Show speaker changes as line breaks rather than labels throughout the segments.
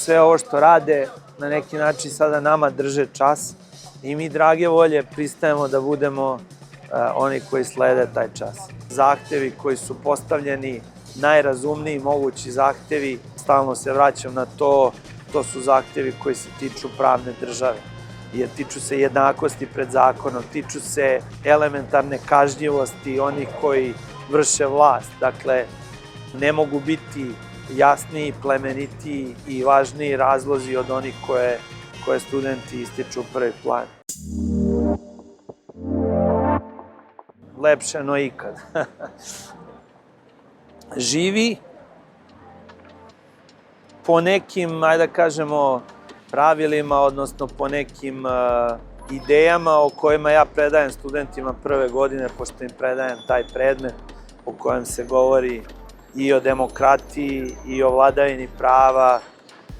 sve ovo što rade na neki način sada nama drže čas i mi drage volje pristajemo da budemo oni koji slede taj čas. Zahtevi koji su postavljeni, najrazumniji mogući zahtevi, stalno se vraćam na to su zahtevi koji se tiču pravne države, jer tiču se jednakosti pred zakonom, tiču se elementarne kažnjivosti onih koji vrše vlast. Dakle, ne mogu biti jasniji, plemenitiji i važniji razlozi od onih koje studenti ističu u prvi plan. Lepše no ikad. Živi po nekim, ajde da kažemo, pravilima, odnosno po nekim idejama o kojima ja predajem studentima prve godine, pošto im predajem taj predmet u kojem se govori i o demokratiji, i o vladavini prava,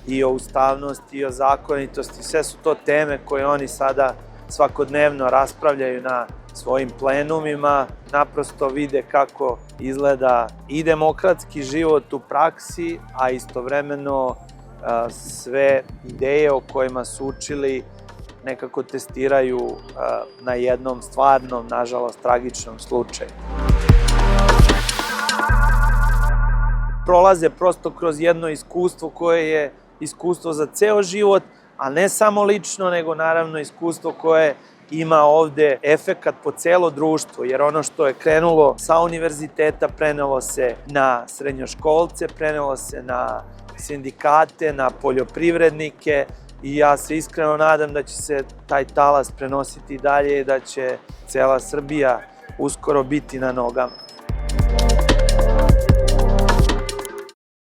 i o ustavnosti, i o zakonitosti. Sve su to teme koje oni sada svakodnevno raspravljaju na svojim plenumima, naprosto vide kako izgleda i demokratski život u praksi, a istovremeno sve ideje o kojima su učili nekako testiraju na jednom stvarnom, nažalost, tragičnom slučaju. Prolaze prosto kroz jedno iskustvo koje je iskustvo za ceo život, a ne samo lično, nego naravno iskustvo koje ima ovde efekat po celo društvo, jer ono što je krenulo sa univerziteta prenelo se na srednjoškolce, prenelo se na sindikate, na poljoprivrednike i ja se iskreno nadam da će se taj talas prenositi dalje i da će cela Srbija uskoro biti na nogama.